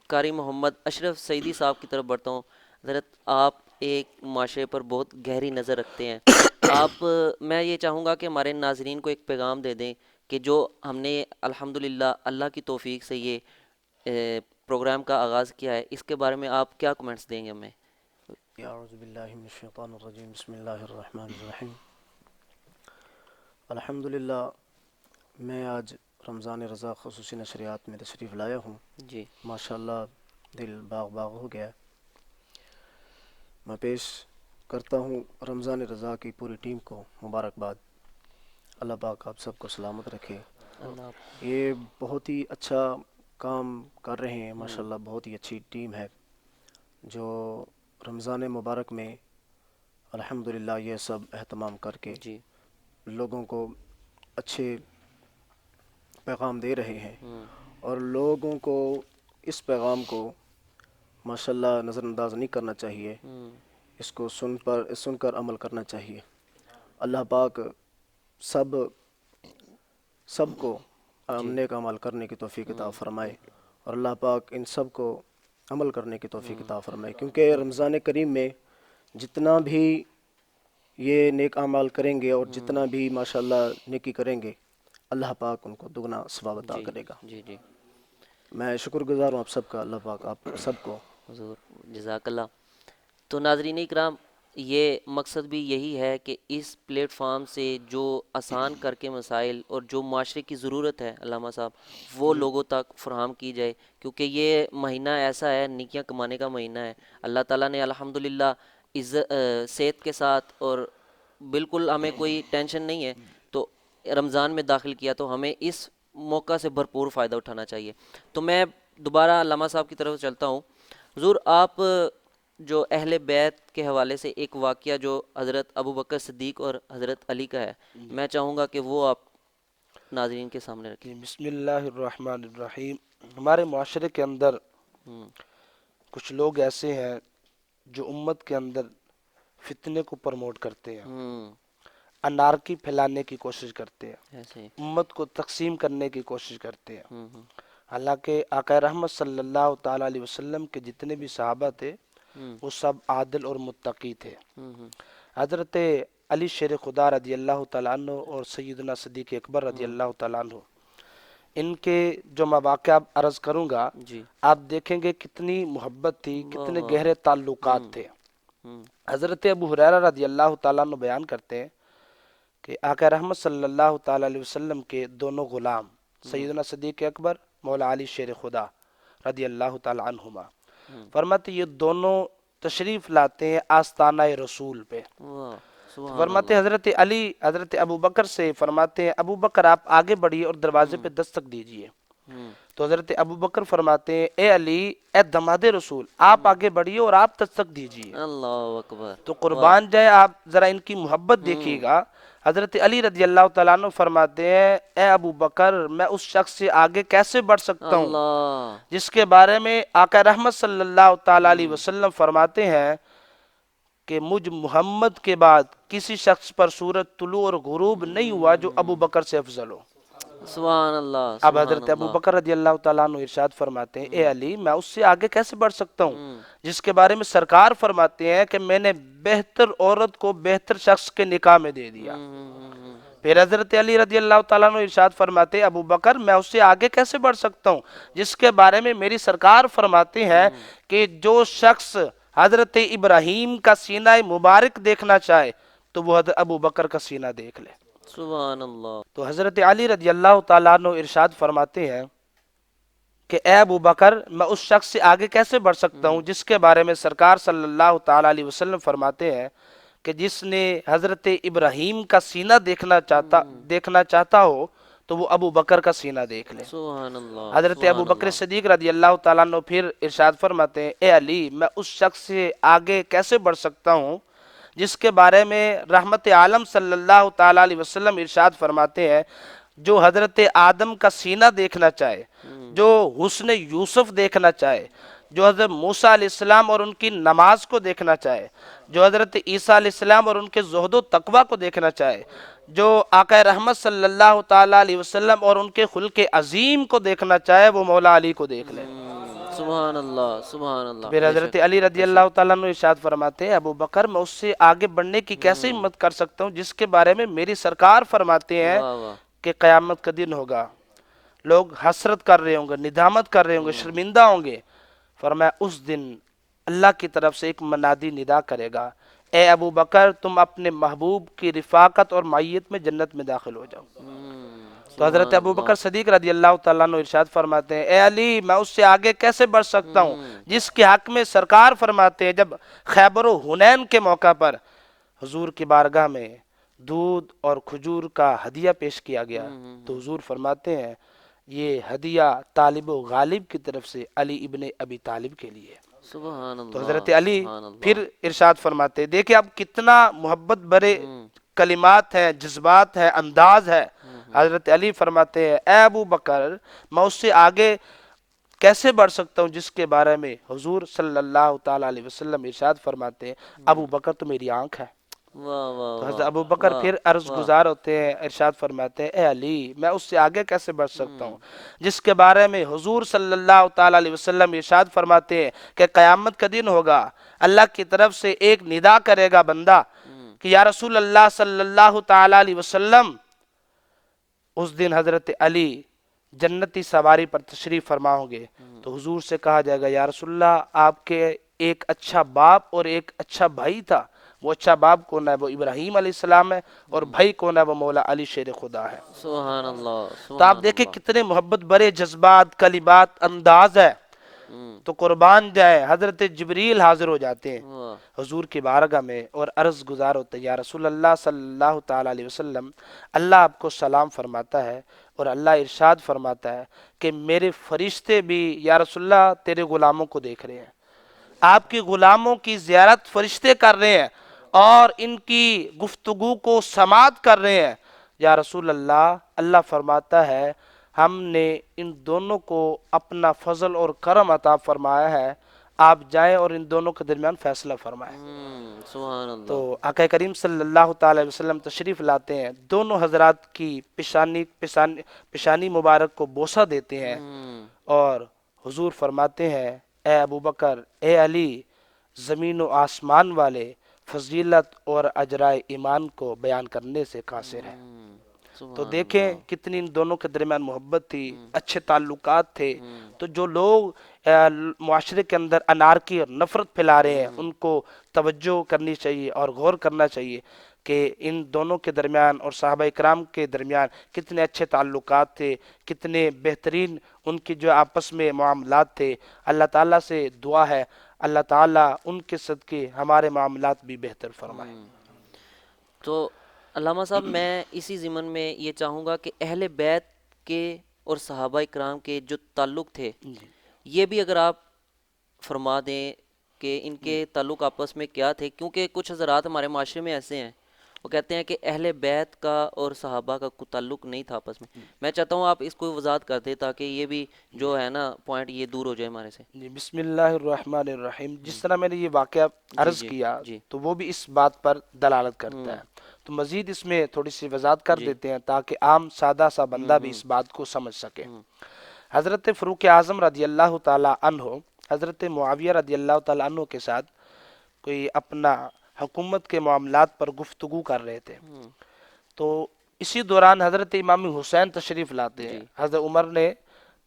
قاری محمد اشرف سعیدی صاحب کی طرف بڑھتا ہوں۔ حضرت آپ ایک معاشرے پر بہت گہری نظر رکھتے ہیں، آپ میں یہ چاہوں گا کہ ہمارے ناظرین کو ایک پیغام دے دیں کہ جو ہم نے الحمدللہ اللہ کی توفیق سے یہ پروگرام کا آغاز کیا ہے، اس کے بارے میں آپ کیا کمنٹس دیں گے ہمیں؟ اعوذ باللہ من الشیطان الرجیم، بسم اللہ الرحمن الرحیم۔ الحمدللہ میں آج رمضان رضا خصوصی نشریات میں تشریف لایا ہوں، جی ماشاءاللہ دل باغ باغ ہو گیا۔ میں پیش کرتا ہوں رمضان رضا کی پوری ٹیم کو مبارکباد، اللہ پاک آپ سب کو سلامت رکھے۔ اللہ آپ یہ بہت ہی اچھا کام کر رہے ہیں ماشاءاللہ، بہت ہی اچھی ٹیم ہے جو رمضان مبارک میں الحمدللہ یہ سب اہتمام کر کے جی لوگوں کو اچھے پیغام دے رہے ہیں، اور لوگوں کو اس پیغام کو ماشاءاللہ نظر انداز نہیں کرنا چاہیے، اس کو سن کر عمل کرنا چاہیے۔ اللہ پاک سب کو نیک عمل کرنے کی توفیق عطا فرمائے، اور اللہ پاک ان سب کو عمل کرنے کی توفیق عطا فرمائے، کیونکہ رمضان کریم میں جتنا بھی یہ نیک اعمال کریں گے اور جتنا بھی ماشاءاللہ نیکی کریں گے اللہ پاک ان کو دگنا ثواب عطا کرے گا۔ جی جی، میں شکر گزار ہوں آپ سب کا، اللہ پاک آپ سب کو۔ حضور جزاک اللہ۔ تو ناظرین اکرام یہ مقصد بھی یہی ہے کہ اس پلیٹ فارم سے جو آسان کر کے مسائل اور جو معاشرے کی ضرورت ہے علامہ صاحب وہ لوگوں تک فراہم کی جائے، کیونکہ یہ مہینہ ایسا ہے نیکیاں کمانے کا مہینہ ہے۔ اللہ تعالیٰ نے الحمدللہ صحت کے ساتھ اور بالکل ہمیں کوئی ٹینشن نہیں ہے تو رمضان میں داخل کیا، تو ہمیں اس موقع سے بھرپور فائدہ اٹھانا چاہیے۔ تو میں دوبارہ علامہ صاحب کی طرف چلتا ہوں۔ حضور آپ جو اہل بیت کے حوالے سے ایک واقعہ جو حضرت ابو بکر صدیق اور حضرت علی کا ہے، میں چاہوں گا کہ وہ آپ ناظرین کے سامنے رکھیں۔ بسم اللہ الرحمن الرحیم۔ ہمارے معاشرے کے اندر کچھ لوگ ایسے ہیں جو امت کے اندر فتنے کو پروموٹ کرتے ہیں، انارکی پھیلانے کی کوشش کرتے ہیں، ایسے ہی امت کو تقسیم کرنے کی کوشش کرتے ہیں۔ حالانکہ آقا رحمت صلی اللہ تعالی علیہ وسلم کے جتنے بھی صحابہ تھے وہ سب عادل اور متقی تھے۔ حضرت علی شیر خدا رضی اللہ تعالیٰ عنہ اور سیدنا صدیق اکبر رضی اللہ تعالیٰ عنہ، ان کے جو مواقع عرض کروں گا، جی آپ دیکھیں گے کتنی محبت تھی، کتنے واہ۔ گہرے تعلقات تھے۔ ہم، حضرت ابو ہریرہ رضی اللہ تعالیٰ عنہ بیان کرتے ہیں کہ آقا رحمت صلی اللہ تعالیٰ علیہ وسلم کے دونوں غلام سیدنا صدیق اکبر، مولا علی شیر خدا رضی اللہ تعالیٰ عنہما، فرماتے یہ دونوں تشریف لاتے ہیں آستانہ رسول پہ۔ واہ سبحان فرماتے اللہ۔ حضرت علی حضرت ابو بکر سے فرماتے ہیں ابو بکر آپ آگے بڑھیے اور دروازے پہ دستک دیجئے۔ ہم، تو حضرت ابو بکر فرماتے ہیں اے علی، اے دماد رسول، آپ آگے بڑھیے اور آپ دستک دیجئے۔ اللہ اکبر۔ تو قربان جائے آپ ذرا ان کی محبت دیکھیے گا۔ حضرت علی رضی اللہ تعالیٰ عنہ فرماتے ہیں اے ابو بکر، میں اس شخص سے آگے کیسے بڑھ سکتا ہوں اللہ جس کے بارے میں آقا رحمت صلی اللہ تعالیٰ علیہ وسلم فرماتے ہیں کہ مجھ محمد کے بعد کسی شخص پر سورج طلوع اور غروب نہیں ہوا جو ابو بکر سے افضل ہو۔ سبحان اللہ اب سبحان حضرت ابو اللہ۔ بکر رضی اللہ تعالیٰ عنہ ارشاد فرماتے ہیں اے علی، میں اس سے آگے کیسے بڑھ سکتا ہوں جس کے بارے میں سرکار فرماتے ہیں کہ میں نے بہتر عورت کو بہتر شخص کے نکاح میں دے دیا۔ پھر حضرت علی رضی اللہ تعالیٰ عنہ ارشاد فرماتے ہیں ابو بکر، میں اس سے آگے کیسے بڑھ سکتا ہوں جس کے بارے میں میری سرکار فرماتے ہیں کہ جو شخص حضرت ابراہیم کا سینہ مبارک دیکھنا چاہے تو وہ حضرت ابو بکر کا سینہ دیکھ لے۔ سبحان اللہ۔ تو حضرت علی رضی اللہ تعالیٰ عنہ ارشاد فرماتے ہیں کہ اے ابو بکر، میں اس شخص سے آگے کیسے بڑھ سکتا ہوں جس کے بارے میں سرکار صلی اللہ تعالیٰ علیہ وسلم فرماتے ہیں کہ جس نے حضرت ابراہیم کا سینہ دیکھنا چاہتا ہو تو وہ ابو بکر کا سینہ دیکھ لے۔ سبحان اللہ۔ حضرت ابو بکر صدیق رضی اللہ تعالیٰ عنہ پھر ارشاد فرماتے ہیں اے علی، میں اس شخص سے آگے کیسے بڑھ سکتا ہوں جس کے بارے میں رحمت عالم صلی اللہ تعالیٰ علیہ وسلم ارشاد فرماتے ہیں جو حضرت آدم کا سینہ دیکھنا چاہے، جو حسن یوسف دیکھنا چاہے، جو حضرت موسیٰ علیہ السلام اور ان کی نماز کو دیکھنا چاہے، جو حضرت عیسیٰ علیہ السلام اور ان کے زہد و تقوی کو دیکھنا چاہے، جو آقا رحمت صلی اللہ تعالیٰ علیہ وسلم اور ان کے خلق عظیم کو دیکھنا چاہے وہ مولا علی کو دیکھ لے۔ سبحان اللہ سبحان اللہ۔ پھر حضرت علی رضی اللہ تعالیٰ عنہ ارشاد فرماتے ہیں ابو بکر، میں اس سے آگے بڑھنے کی کیسے ہمت کر سکتا ہوں جس کے بارے میں میری سرکار فرماتے ہیں واہ واہ۔ کہ قیامت کا دن ہوگا، لوگ حسرت کر رہے ہوں گے، ندامت کر رہے ہوں گے، شرمندہ ہوں گے۔ فرمایا اس دن اللہ کی طرف سے ایک منادی ندا کرے گا اے ابو بکر، تم اپنے محبوب کی رفاقت اور معیت میں جنت میں داخل ہو جاؤ۔ تو حضرت ابو بکر صدیق رضی اللہ تعالیٰ عنہ ارشاد فرماتے ہیں اے علی، میں اس سے آگے کیسے بڑھ سکتا ہوں جس کے حق میں سرکار فرماتے ہیں جب خیبر و حنین کے موقع پر حضور کی بارگاہ میں دودھ اور کھجور کا ہدیہ پیش کیا گیا تو حضور فرماتے ہیں یہ ہدیہ طالب و غالب کی طرف سے علی ابن ابی طالب کے لیے۔ سبحان اللہ۔ تو حضرت علی سبحان اللہ۔ پھر ارشاد فرماتے ہیں، دیکھیں اب کتنا محبت بھرے کلمات ہیں، جذبات ہیں، انداز ہے۔ حضرت علی فرماتے ہیں اے ابو بکر، میں اس سے آگے کیسے بڑھ سکتا ہوں جس کے بارے میں حضور صلی اللہ تعالیٰ علیہ وسلم ارشاد فرماتے ہیں ابو بکر تو میری آنکھ ہے۔ واہ واہ تو حضرت واہ۔ ابو بکر پھر عرض گزار ہوتے ہیں، ارشاد فرماتے ہیں اے علی، میں اس سے آگے کیسے بڑھ سکتا ہوں جس کے بارے میں حضور صلی اللہ تعالیٰ علیہ وسلم ارشاد فرماتے ہیں کہ قیامت کا دن ہوگا، اللہ کی طرف سے ایک ندا کرے گا بندہ کہ یا رسول اللہ صلی اللہ تعالیٰ علیہ وسلم۔ اس دن حضرت علی جنتی سواری پر تشریف فرما ہوں گے تو حضور سے کہا جائے گا یا رسول اللہ، آپ کے ایک اچھا باپ اور ایک اچھا بھائی تھا، وہ اچھا باپ کون ہے؟ وہ ابراہیم علیہ السلام ہے، اور بھائی کون ہے؟ وہ مولا علی شیر خدا ہے۔ سبحان اللہ۔ تو آپ دیکھیں کتنے محبت بھرے جذبات، کلمات، انداز ہے۔ تو قربان جائے حضرت جبریل حاضر ہو جاتے ہیں حضور کی بارگاہ میں اور عرض گزار ہوتے ہیں یا رسول اللہ صلی اللہ تعالیٰ علیہ وسلم، اللہ آپ کو سلام فرماتا ہے اور اللہ ارشاد فرماتا ہے کہ میرے فرشتے بھی یا رسول اللہ تیرے غلاموں کو دیکھ رہے ہیں، آپ کی غلاموں کی زیارت فرشتے کر رہے ہیں اور ان کی گفتگو کو سماعت کر رہے ہیں۔ یا رسول اللہ، اللہ فرماتا ہے ہم نے ان دونوں کو اپنا فضل اور کرم عطا فرمایا ہے، آپ جائیں اور ان دونوں کے درمیان فیصلہ فرمائیں۔ سبحان اللہ۔ تو آقا کریم صلی اللہ تعالی وسلم تشریف لاتے ہیں، دونوں حضرات کی پیشانی مبارک کو بوسہ دیتے ہیں اور حضور فرماتے ہیں اے ابو بکر، اے علی، زمین و آسمان والے فضیلت اور اجرائے ایمان کو بیان کرنے سے قاصر ہیں۔ تو دیکھیں کتنی ان دونوں کے درمیان محبت تھی، اچھے تعلقات تھے. تو جو لوگ معاشرے کے اندر انارکی اور نفرت پھیلا رہے ہیں ان کو توجہ کرنی چاہیے اور غور کرنا چاہیے کہ ان دونوں کے درمیان اور صحابہ اکرام کے درمیان کتنے اچھے تعلقات تھے، کتنے بہترین ان کی جو آپس میں معاملات تھے. اللہ تعالیٰ سے دعا ہے اللہ تعالیٰ ان کے صدقے ہمارے معاملات بھی بہتر فرمائے. تو علامہ صاحب میں اسی ضمن میں یہ چاہوں گا کہ اہل بیت کے اور صحابہ اکرام کے جو تعلق تھے یہ بھی اگر آپ فرما دیں کہ ان کے تعلق آپس میں کیا تھے، کیونکہ کچھ حضرات ہمارے معاشرے میں ایسے ہیں وہ کہتے ہیں کہ اہل بیت کا اور صحابہ کا کوئی تعلق نہیں تھا آپس میں. میں چاہتا ہوں آپ اس کو وضاحت کر دیں تاکہ یہ بھی جو ہے نا پوائنٹ یہ دور ہو جائے ہمارے سے. جی بسم اللہ الرحمن الرحیم. جس طرح میں نے یہ واقعہ عرض کیا جی تو وہ بھی اس بات پر دلالت کرتا ہے. تو مزید اس میں تھوڑی سی وضاحت کر دیتے ہیں تاکہ عام سادہ سا بندہ بھی اس بات کو سمجھ سکے. حضرت فاروق اعظم رضی اللہ تعالی عنہ حضرت معاویہ رضی اللہ تعالی عنہ کے ساتھ کوئی اپنا حکومت کے معاملات پر گفتگو کر رہے تھے. تو اسی دوران حضرت امام حسین تشریف لاتے ہیں. حضرت عمر نے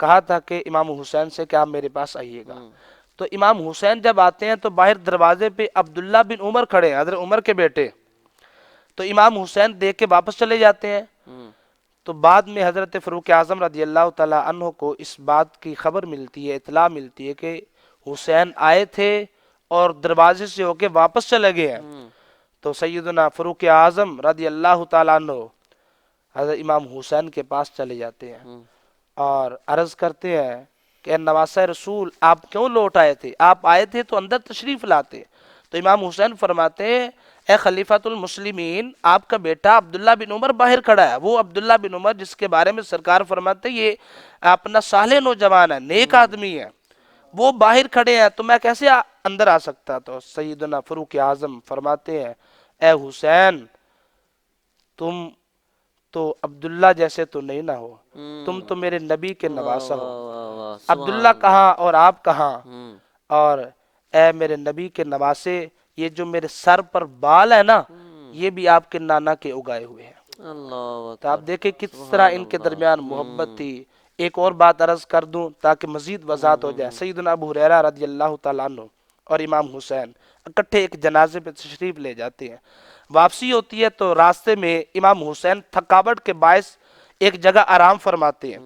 کہا تھا کہ امام حسین سے کہ آپ میرے پاس آئیے گا. تو امام حسین جب آتے ہیں تو باہر دروازے پہ عبداللہ بن عمر کھڑے ہیں، حضرت عمر کے بیٹے. تو امام حسین دیکھ کے واپس چلے جاتے ہیں. تو بعد میں حضرت فاروق اعظم رضی اللہ تعالی عنہ کو اس بات کی خبر ملتی ہے، اطلاع ملتی ہے کہ حسین آئے تھے اور دروازے سے ہو کے واپس چلے گئے ہیں. تو سیدنا فاروق اعظم رضی اللہ تعالیٰ عنہ حضرت امام حسین کے پاس چلے جاتے ہیں اور عرض کرتے ہیں کہ اے نواسہ رسول آپ کیوں لوٹ آئے تھے؟ آپ آئے تھے تو اندر تشریف لاتے. تو امام حسین فرماتے ہیں اے خلیفۃ المسلمین آپ کا بیٹا عبداللہ بن عمر باہر کھڑا ہے. وہ عبداللہ بن عمر جس کے بارے میں سرکار فرماتے ہیں یہ اپنا صالح نوجوان ہے، نیک آدمی ہے، وہ باہر کھڑے ہیں تو میں کیسے اندر آ سکتا؟ تو سیدنا فاروق اعظم فرماتے ہیں اے حسین تم تو عبداللہ جیسے تو نہیں نہ ہو، تم تو میرے نبی کے نواسہ ہو. عبداللہ کہاں اور آپ کہاں؟ اور اے میرے نبی کے نواسے یہ جو میرے سر پر بال ہے نا یہ بھی آپ کے نانا کے اگائے ہوئے ہیں. تو آپ دیکھیں کس طرح ان کے درمیان محبت تھی. ایک اور بات عرض کر دوں تاکہ مزید وضاحت ہو جائے. سیدنا ابو ہریرہ رضی اللہ تعالیٰ عنہ اور امام حسین اکٹھے ایک جنازے پہ تشریف لے جاتے ہیں. واپسی ہوتی ہے تو راستے میں امام حسین تھکاوٹ کے باعث ایک جگہ آرام فرماتے ہیں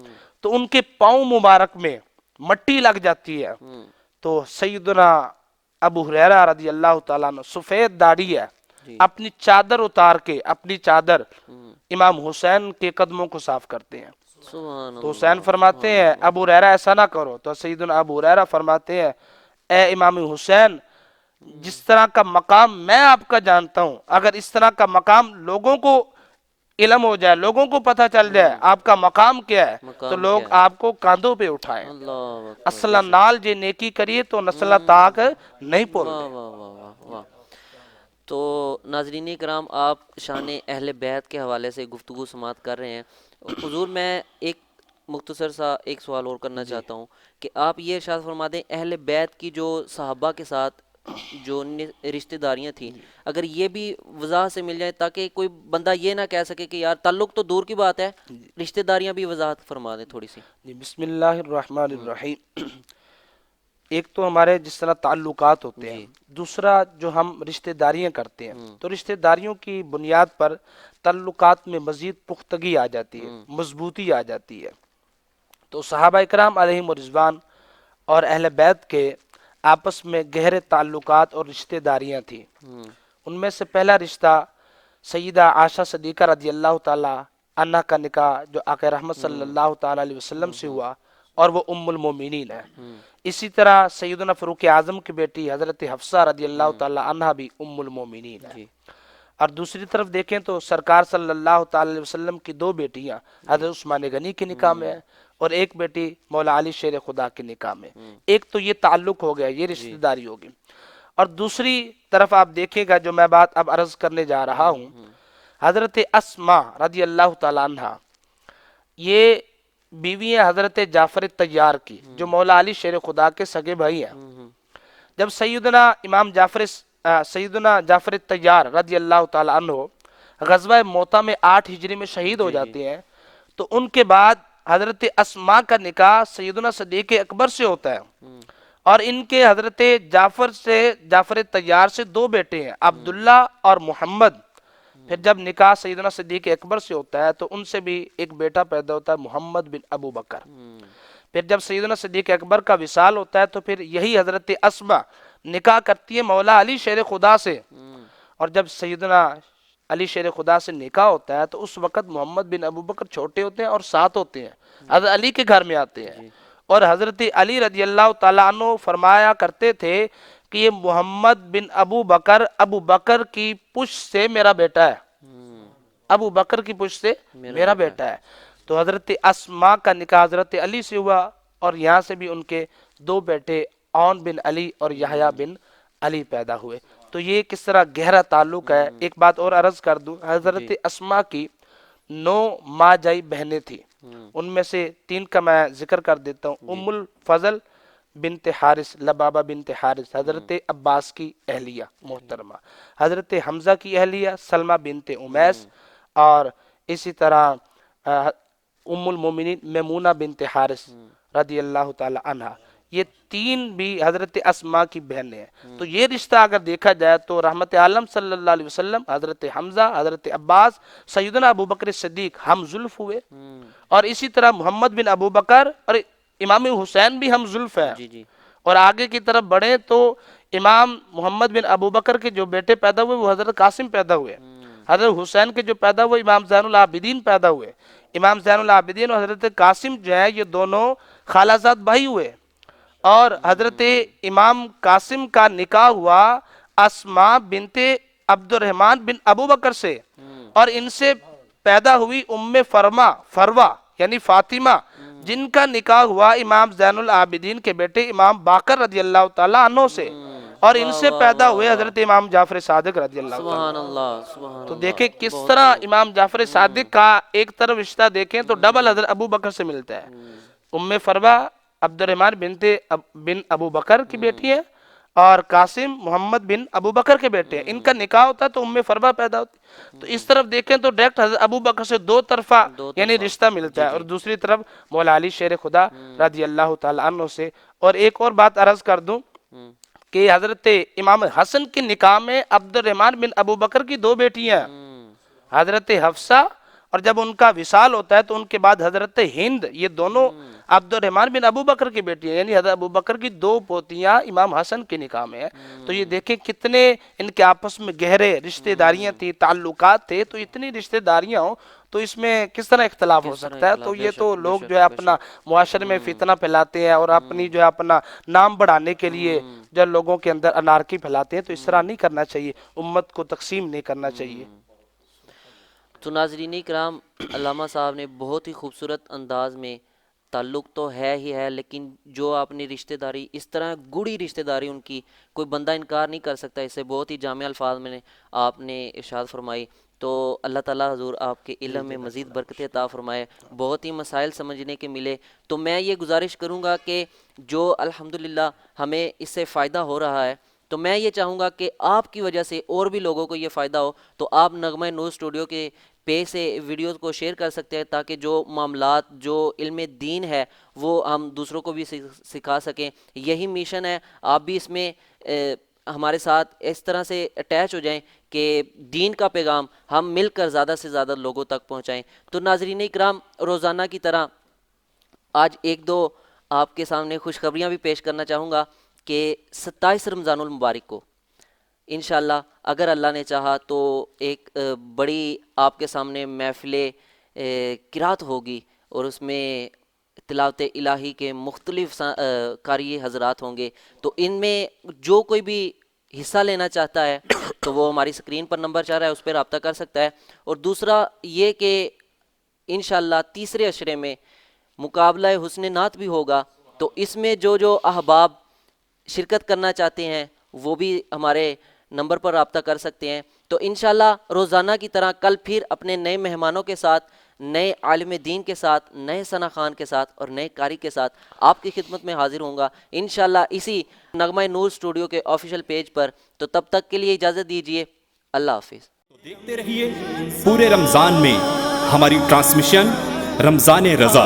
تو ان کے پاؤں مبارک میں مٹی لگ جاتی ہے. تو سیدنا ابو ہریرہ رضی اللہ تعالیٰ عنہ سفید داڑھی ہے، اپنی چادر اتار کے اپنی چادر امام حسین کے قدموں کو صاف کرتے ہیں. تو حسین فرماتے ہیں ابو ہریرہ ایسا نہ کرو. تو سیدنا ابو ہریرہ فرماتے ہیں اے امام حسین جس طرح کا مقام میں آپ کا جانتا ہوں اگر اس طرح کا مقام لوگوں کو علم ہو جائے، لوگوں کو پتہ چل جائے آپ کا مقام کیا ہے تو لوگ آپ کو کاندھوں پہ اٹھائیں. اصلا نال جے نیکی کریے تو نسلہ تاک نہیں پول دے. تو ناظرین کرام آپ شان اہل بیت کے حوالے سے گفتگو سماعت کر رہے ہیں. حضور میں ایک مختصر سا ایک سوال اور کرنا چاہتا ہوں کہ آپ یہ ارشاد فرما دیں اہل بیت کی جو صحابہ کے ساتھ جو رشتہ داریاں تھیں اگر یہ بھی وضاحت سے مل جائے تاکہ کوئی بندہ یہ نہ کہہ سکے کہ یار تعلق تو دور کی بات ہے، رشتہ داریاں بھی وضاحت فرما دیں تھوڑی سی. جی بسم اللہ الرحمن الرحیم. ایک تو ہمارے جس طرح تعلقات ہوتے ہیں، دوسرا جو ہم رشتہ داریاں کرتے ہیں تو رشتہ داریوں کی بنیاد پر تعلقات میں مزید پختگی آ جاتی ہے، مضبوطی آ جاتی ہے. تو صحابہ اکرام علیہم رضوان اور اہل بیت کے آپس میں گہرے تعلقات اور رشتہ داریاں تھیں. ان میں سے پہلا رشتہ سیدہ عائشہ صدیقہ رضی اللہ تعالی عنہ کا نکاح جو آقا رحمت صلی اللہ تعالی علیہ وسلم سے ہوا اور وہ ام المومنین ہے. اسی طرح سیدنا فاروق اعظم کی بیٹی حضرت حفصہ رضی اللہ تعالی عنہ بھی ام المومنین ہے. اور دوسری طرف دیکھیں تو سرکار صلی اللہ تعالی علیہ وسلم کی دو بیٹیاں حضرت عثمان غنی کے نکاح میں ہیں اور ایک بیٹی مولا علی شیر خدا کے نکاح میں. ایک تو یہ تعلق ہو گیا، یہ رشتہ داری ہوگی. اور دوسری طرف آپ دیکھیں گا جو میں بات اب عرض کرنے جا رہا ہوں، حضرت اسماء رضی اللہ تعالیٰ عنہ یہ بیوی ہیں حضرت جعفر طیار کی جو مولا علی شیر خدا کے سگے بھائی ہیں. جب سیدنا جعفر طیار رضی اللہ تعالیٰ عنہ غزوہ موتا میں 8 ہجری میں شہید ہو جاتے ہیں، تو ان کے بعد حضرت اسما کا نکاح سیدنا صدیق اکبر سے ہوتا ہے، اور ان کے حضرت جعفر طیار سے 2 بیٹے ہیں، عبداللہ اور محمد۔ پھر جب نکاح سیدنا صدیق اکبر سے ہوتا ہے تو ان سے بھی ایک بیٹا پیدا ہوتا ہے، محمد بن ابو بکر۔ پھر جب سیدنا صدیق اکبر کا وصال ہوتا ہے تو پھر یہی حضرت اسما نکاح کرتی ہے مولا علی شیر خدا سے، اور جب سیدنا علی شیر خدا سے نکاح ہوتا ہے تو اس وقت محمد بن ابو بکر چھوٹے ہوتے ہیں اور 7 ہوتے ہیں، حضرت علی کے گھر میں آتے ہیں، اور حضرت علی رضی اللہ تعالیٰ عنہ فرمایا کرتے تھے کہ یہ محمد بن ابو بکر کی پشت سے میرا بیٹا ہے، ابو بکر کی پشت سے میرا بیٹا ہے۔ تو حضرت اسما کا نکاح حضرت علی سے ہوا، اور یہاں سے بھی ان کے 2 بیٹے عون بن علی اور یحییٰ بن علی پیدا ہوئے۔ تو یہ کس طرح گہرا تعلق ہے۔ ایک بات اور عرض کر دوں، حضرت اسما کی 9 ماں جائی بہنیں تھیں، ان میں سے 3 کا میں ذکر کر دیتا ہوں۔ ام الفضل بنت حارث، لبابہ بنت حارث، حضرت عباس کی اہلیہ محترمہ، حضرت حمزہ کی اہلیہ سلمہ بنت امیس، اور اسی طرح ام المومنین میمونہ بنت حارث رضی اللہ تعالی عنہ، یہ 3 بھی حضرت اسما کی بہنیں ہیں۔ تو یہ رشتہ اگر دیکھا جائے تو رحمت عالم صلی اللہ علیہ وسلم، حضرت حمزہ، حضرت عباس، سیدنا ابو بکر صدیق ہم زلف ہوئے، اور اسی طرح محمد بن ابو بکر اور امام حسین بھی ہم زلف ہیں۔ اور آگے کی طرف بڑھیں تو امام محمد بن ابو بکر کے جو بیٹے پیدا ہوئے وہ حضرت قاسم پیدا ہوئے، حضرت حسین کے جو پیدا ہوئے امام زین العابدین پیدا ہوئے۔ امام زین العابدین اور حضرت قاسم جو ہے یہ دونوں خالہ زاد بھائی ہوئے، اور حضرت امام قاسم کا نکاح ہوا اسما بنت عبد الرحمن بن ابو بکر سے، اور ان سے پیدا ہوئی ام فروہ یعنی فاطمہ، جن کا نکاح ہوا امام زین العابدین کے بیٹے امام باقر رضی اللہ تعالیٰ عنہ سے، اور ان سے پیدا ہوئے حضرت امام جعفر صادق رضی اللہ تعالیٰ سبحان عنہ۔ اللہ سبحان تو اللہ۔ دیکھیں کس طرح امام جعفر صادق کا ایک طرف رشتہ دیکھیں تو ڈبل حضرت ابو بکر سے ملتا ہے۔ ام فروہ عبد الرحمن بن ابو بکر کی بیٹی ہے، اور قاسم محمد بن ابو بکر کے بیٹے ہیں، ان کا نکاح ہوتا ہے تو ام فروہ پیدا ہوتی۔ تو اس طرف دیکھیں تو ڈائریکٹ حضرت ابو بکر سے 2 طرفہ یعنی رشتہ ملتا ہے، اور دوسری طرف مولا علی شیر خدا رضی اللہ تعالیٰ عنہ سے۔ اور ایک اور بات عرض کر دوں کہ حضرت امام حسن کے نکاح میں عبد الرحمن بن ابو بکر کی 2 بیٹیاں، حضرت حفصہ، اور جب ان کا وصال ہوتا ہے تو ان کے بعد حضرت ہند، یہ دونوں عبد الرحمن بن ابو بکر کی بیٹی ہیں، یعنی حضرت ابو بکر کی 2 پوتیاں امام حسن کے نکاح میں ہیں۔ تو یہ دیکھیں کتنے ان کے آپس میں گہرے رشتہ داریاں تھی، تعلقات تھے۔ تو اتنی رشتہ داریاں ہوں تو اس میں کس طرح اختلاف ہو سکتا ہے؟ تو یہ تو لوگ جو ہے اپنا معاشرے میں فتنہ پھیلاتے ہیں، اور اپنی جو ہے اپنا نام بڑھانے کے لیے جو لوگوں کے اندر انارکی پھیلاتے ہیں۔ تو اس طرح نہیں کرنا چاہیے، امت کو تقسیم نہیں کرنا چاہیے۔ تو ناظرین کرام، علامہ صاحب نے بہت ہی خوبصورت انداز میں تعلق تو ہے ہی ہے، لیکن جو آپ نے رشتہ داری اس طرح گوڑھی رشتہ داری ان کی کوئی بندہ انکار نہیں کر سکتا، اسے بہت ہی جامع الفاظ میں آپ نے ارشاد فرمائی۔ تو اللہ تعالیٰ حضور آپ کے علم میں مزید برکت عطا فرمائے، بہت ہی مسائل سمجھنے کے ملے۔ تو میں یہ گزارش کروں گا کہ جو الحمدللہ ہمیں اس سے فائدہ ہو رہا ہے، تو میں یہ چاہوں گا کہ آپ کی وجہ سے اور بھی لوگوں کو یہ فائدہ ہو، تو آپ نغمہ نور اسٹوڈیو کے پیج سے ویڈیوز کو شیئر کر سکتے ہیں، تاکہ جو معاملات، جو علم دین ہے وہ ہم دوسروں کو بھی سکھا سکیں۔ یہی مشن ہے، آپ بھی اس میں ہمارے ساتھ اس طرح سے اٹیچ ہو جائیں کہ دین کا پیغام ہم مل کر زیادہ سے زیادہ لوگوں تک پہنچائیں۔ تو ناظرین اکرام، روزانہ کی طرح آج 1-2 آپ کے سامنے خوشخبریاں بھی پیش کرنا چاہوں گا کہ 27 رمضان المبارک کو انشاءاللہ اگر اللہ نے چاہا تو ایک بڑی آپ کے سامنے محفل قرات ہوگی، اور اس میں تلاوت الہی کے مختلف قاری حضرات ہوں گے۔ تو ان میں جو کوئی بھی حصہ لینا چاہتا ہے تو وہ ہماری اسکرین پر نمبر چل رہا ہے، اس پہ رابطہ کر سکتا ہے۔ اور دوسرا یہ کہ انشاءاللہ تیسرے عشرے میں مقابلہ حسن نعت بھی ہوگا، تو اس میں جو احباب شرکت کرنا چاہتے ہیں وہ بھی ہمارے نمبر پر رابطہ کر سکتے ہیں۔ تو انشاءاللہ روزانہ کی طرح کل پھر اپنے نئے مہمانوں کے ساتھ، نئے عالم دین کے ساتھ، نئے ثنا خان کے ساتھ اور نئے قاری کے ساتھ آپ کی خدمت میں حاضر ہوں گا انشاءاللہ اسی نغمہ نور اسٹوڈیو کے آفیشیل پیج پر۔ تو تب تک کے لیے اجازت دیجیے، اللہ حافظ۔ دیکھتے رہیے پورے رمضان میں ہماری ٹرانسمیشن رمضان رضا۔